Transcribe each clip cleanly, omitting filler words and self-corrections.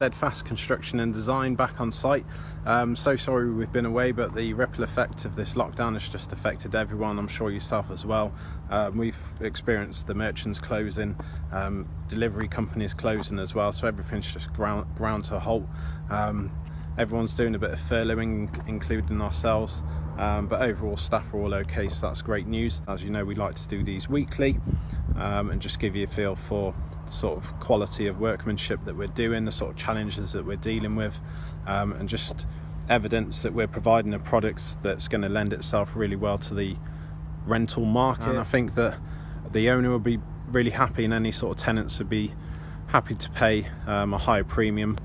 Steadfast Construction and Design back on site. So sorry we've been away, but the ripple effect of this lockdown has just affected everyone. I'm sure yourself as well. We've experienced the merchants closing, delivery companies closing as well, so everything's just ground to a halt. Everyone's doing a bit of furloughing, including ourselves, but overall staff are all okay, so that's great news. As you know, we like to do these weekly and just give you a feel for sort of quality of workmanship that we're doing, the sort of challenges that we're dealing with, and just evidence that we're providing a product that's going to lend itself really well to the rental market. And I think that the owner will be really happy, and any sort of tenants would be happy to pay a higher premium.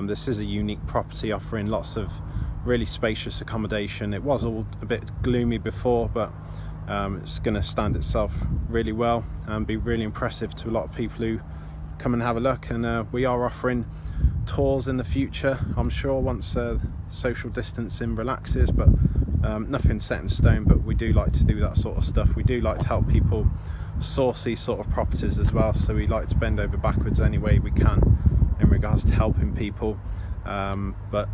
This is a unique property offering lots of really spacious accommodation. It was all a bit gloomy before, but it's going to stand itself really well and be really impressive to a lot of people who come and have a look. And we are offering tours in the future, I'm sure, once social distancing relaxes, but nothing's set in stone. But we do like to do that sort of stuff. We do like to help people source these sort of properties as well, so we like to bend over backwards any way we can in regards to helping people. But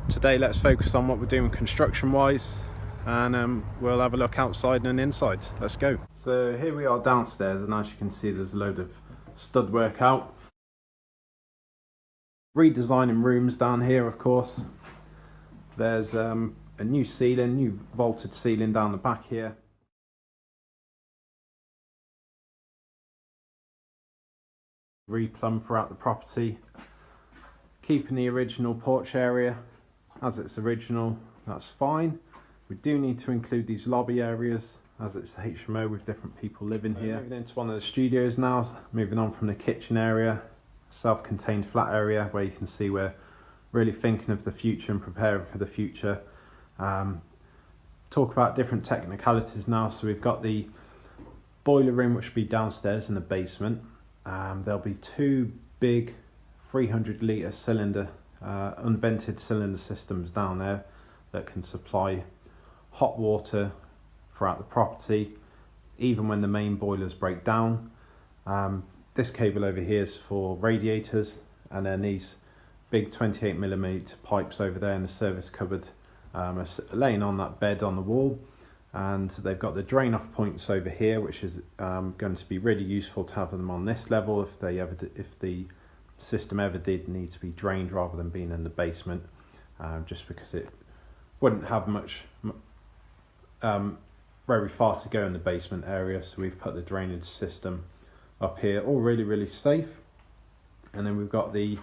today let's focus on what we're doing construction wise, and we'll have a look outside and inside. Let's go. So here we are downstairs, and as you can see there's a load of stud work out. Redesigning rooms down here, of course. There's a new ceiling, new vaulted ceiling down the back here. Replumbed throughout the property, keeping the original porch area as it's original. That's fine. We do need to include these lobby areas as it's a HMO with different people living here. Moving into one of the studios now, moving on from the kitchen area, self-contained flat area where you can see we're really thinking of the future and preparing for the future. Talk about different technicalities now. So we've got the boiler room, which will be downstairs in the basement. There'll be two big 300 litre cylinder, unvented cylinder systems down there that can supply hot water throughout the property, even when the main boilers break down. This cable over here is for radiators, and then these big 28mm pipes over there in the service cupboard are laying on that bed on the wall. And they've got the drain off points over here, which is going to be really useful to have them on this level if the system ever did need to be drained rather than being in the basement, just because it wouldn't have much very far to go in the basement area. So we've put the drainage system up here, all really safe. And then we've got the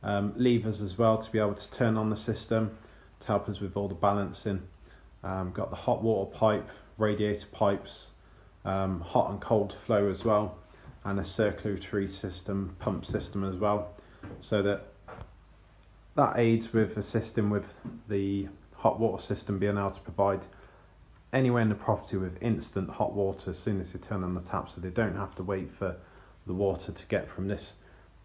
levers as well to be able to turn on the system to help us with all the balancing. Got the hot water pipe, radiator pipes, hot and cold flow as well, and a circulatory system, pump system as well, so that aids with assisting with the hot water system being able to provide anywhere in the property with instant hot water as soon as you turn on the tap, so they don't have to wait for the water to get from this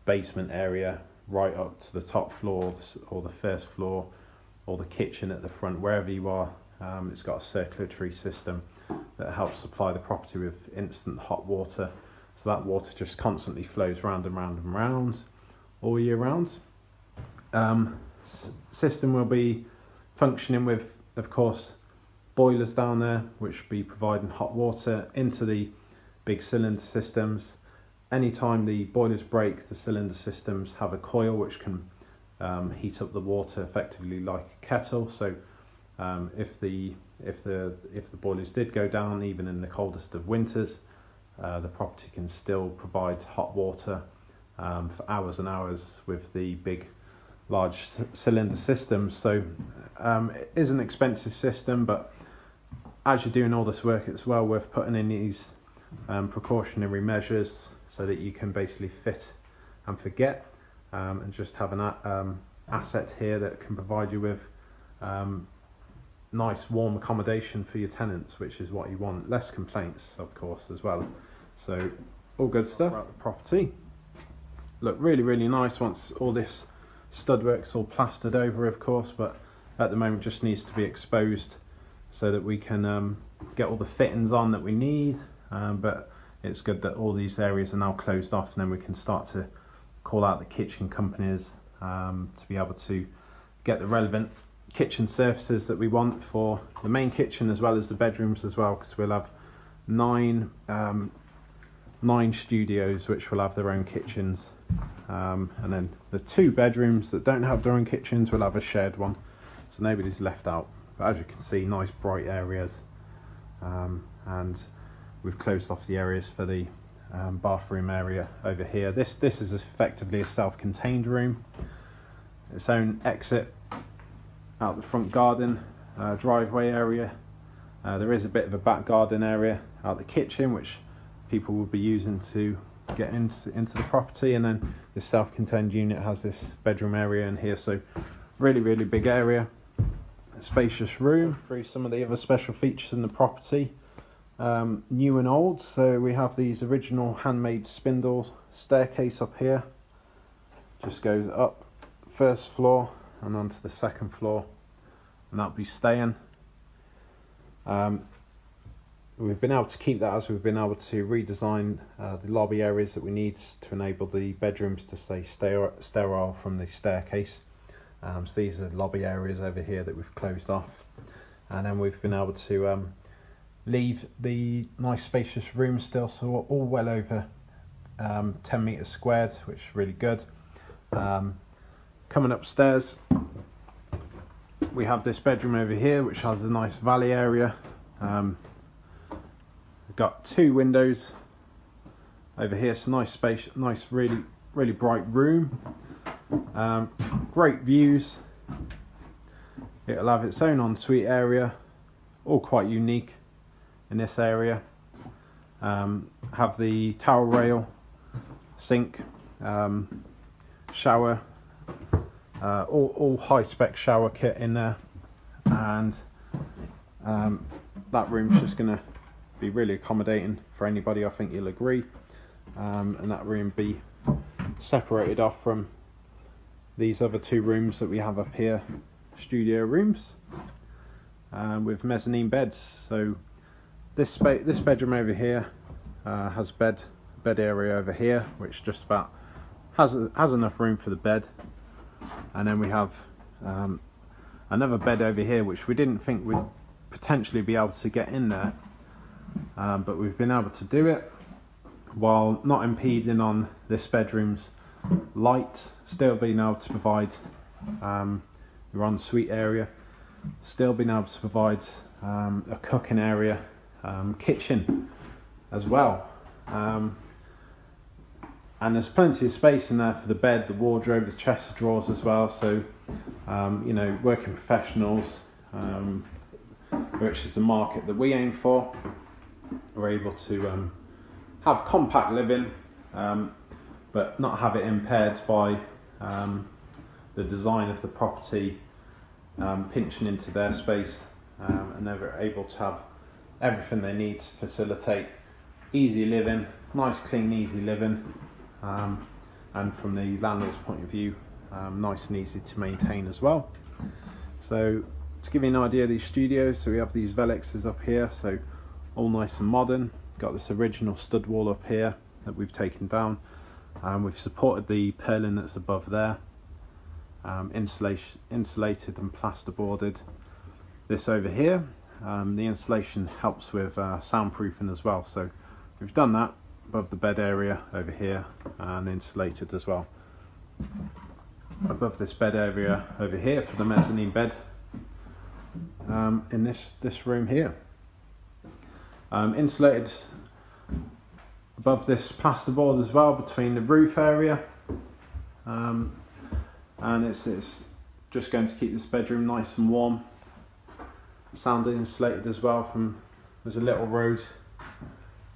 basement area right up to the top floor or the first floor or the kitchen at the front, wherever you are. It's got a circulatory system that helps supply the property with instant hot water, so that water just constantly flows round and round and round all year round. System will be functioning with, of course, boilers down there, which will be providing hot water into the big cylinder systems. Anytime the boilers break, the cylinder systems have a coil which can heat up the water effectively like a kettle. So if the boilers did go down, even in the coldest of winters, the property can still provide hot water for hours and hours with the big large cylinder systems. So it is an expensive system, but as you're doing all this work, it's well worth putting in these precautionary measures so that you can basically fit and forget, and just have an asset here that can provide you with nice warm accommodation for your tenants, which is what you want. Less complaints, of course, as well. So all good stuff. Throughout the property look really nice once all this stud work's all plastered over, of course, but at the moment just needs to be exposed so that we can get all the fittings on that we need. But it's good that all these areas are now closed off, and then we can start to call out the kitchen companies to be able to get the relevant kitchen surfaces that we want for the main kitchen as well as the bedrooms as well, because we'll have nine studios which will have their own kitchens, and then the 2 bedrooms that don't have their own kitchens will have a shared one, so nobody's left out. But as you can see, nice bright areas, and we've closed off the areas for the bathroom area over here. This is effectively a self-contained room, its own exit out the front garden, driveway area. There is a bit of a back garden area out the kitchen which people will be using to get into the property, and then this self-contained unit has this bedroom area in here, so really big area, a spacious room. Through some of the other special features in the property, new and old. So we have these original handmade spindle staircase up here, just goes up first floor and onto the second floor, and that'll be staying. We've been able to keep that as we've been able to redesign the lobby areas that we need to enable the bedrooms to stay sterile from the staircase. So these are lobby areas over here that we've closed off, and then we've been able to leave the nice spacious room still, so all well over 10 meters squared, which is really good. Coming upstairs, we have this bedroom over here which has a nice valley area. We've got 2 windows over here, so nice space, nice really bright room, great views. It'll have its own ensuite area, all quite unique in this area. Have the towel rail, sink, shower, all high spec shower kit in there, and that room's just going to be really accommodating for anybody, I think you'll agree. And that room be separated off from these other 2 rooms that we have up here, studio rooms, with mezzanine beds. So this bedroom over here has bed area over here, which just about has enough room for the bed, and then we have another bed over here which we didn't think we'd potentially be able to get in there, but we've been able to do it while not impeding on this bedroom's light, still being able to provide your ensuite area, still being able to provide a cooking area, kitchen as well, and there's plenty of space in there for the bed, the wardrobe, the chest of drawers as well. So you know, working professionals, which is the market that we aim for, we're able to have compact living, but not have it impaired by the design of the property pinching into their space, and they're able to have everything they need to facilitate easy living, nice clean easy living, and from the landlord's point of view, nice and easy to maintain as well. So to give you an idea of these studios, so we have these Velexes up here, so all nice and modern. Got this original stud wall up here that we've taken down, we've supported the purlin that's above there, insulated and plasterboarded this over here. The insulation helps with soundproofing as well, so we've done that above the bed area over here and insulated as well. Above this bed area over here for the mezzanine bed, in this room here, insulated above this plasterboard as well between the roof area, and it's just going to keep this bedroom nice and warm. Sound insulated as well. There's a little road,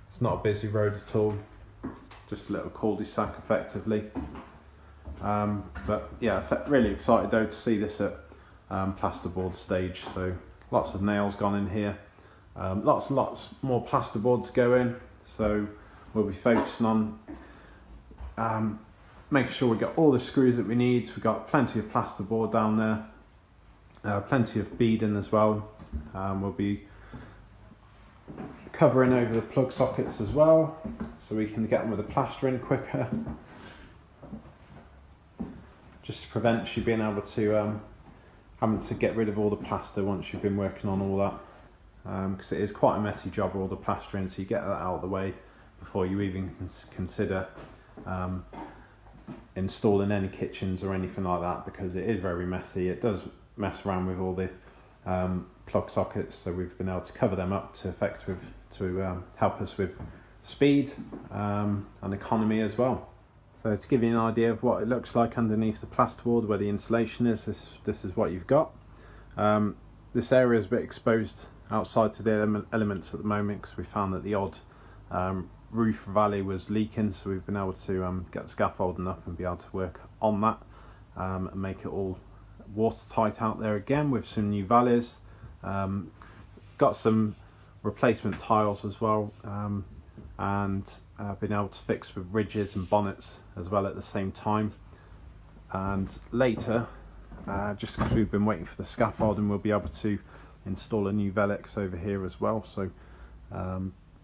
it's not a busy road at all, just a little cul-de-sac effectively, but yeah, really excited though to see this at plasterboard stage. So lots of nails gone in here, lots more plasterboard to go in, so we'll be focusing on making sure we got all the screws that we need. We've got plenty of plasterboard down there, plenty of beading as well. We'll be covering over the plug sockets as well, so we can get them with the plastering quicker. just prevents you being able to having to get rid of all the plaster once you've been working on all that, because it is quite a messy job, all the plastering, so you get that out of the way before you even consider installing any kitchens or anything like that, because it is very messy. It does mess around with all the plug sockets, so we've been able to cover them up to help us with speed and economy as well. So to give you an idea of what it looks like underneath the plasterboard where the insulation is, this is what you've got. This area is a bit exposed outside to the elements at the moment, because we found that the odd roof valley was leaking, so we've been able to get the scaffolding up and be able to work on that and make it all watertight out there again with some new valleys. Got some replacement tiles as well, and been able to fix with ridges and bonnets as well at the same time. And later, just because we've been waiting for the scaffolding, we'll be able to install a new Velux over here as well, so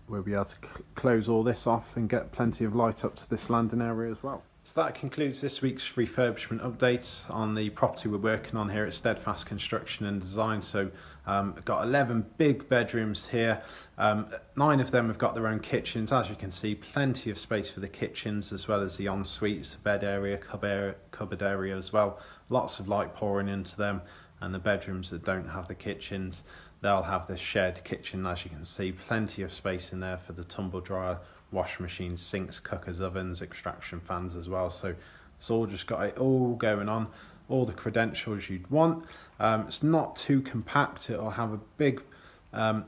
we'll be able to close all this off and get plenty of light up to this landing area as well. So that concludes this week's refurbishment updates on the property we're working on here at Steadfast Construction and Design. So we've got 11 big bedrooms here. 9 of them have got their own kitchens. As you can see, plenty of space for the kitchens, as well as the en-suites, bed area, cupboard area as well. Lots of light pouring into them. And the bedrooms that don't have the kitchens, they'll have the shared kitchen. As you can see, plenty of space in there for the tumble dryer, washing machines, sinks, cookers, ovens, extraction fans as well. So it's all just got it all going on, all the credentials you'd want. It's not too compact. It'll have a big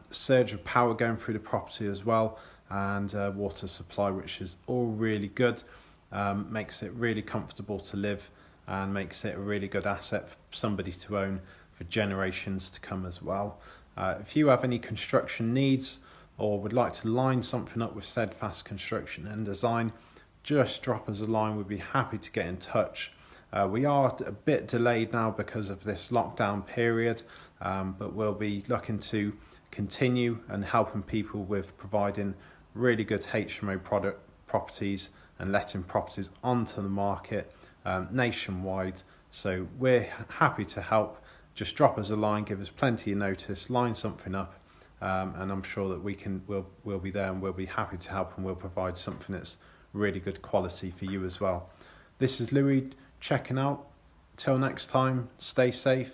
surge of power going through the property as well, and water supply, which is all really good. Makes it really comfortable to live and makes it a really good asset for somebody to own for generations to come as well. If you have any construction needs or would like to line something up with Steadfast Construction and Design, just drop us a line. We'd be happy to get in touch. We are a bit delayed now because of this lockdown period, but we'll be looking to continue and helping people with providing really good HMO properties and letting properties onto the market nationwide. So we're happy to help. Just drop us a line, give us plenty of notice, line something up, and I'm sure that we'll be there, and we'll be happy to help, and we'll provide something that's really good quality for you as well. This is Louis checking out. Till next time, stay safe,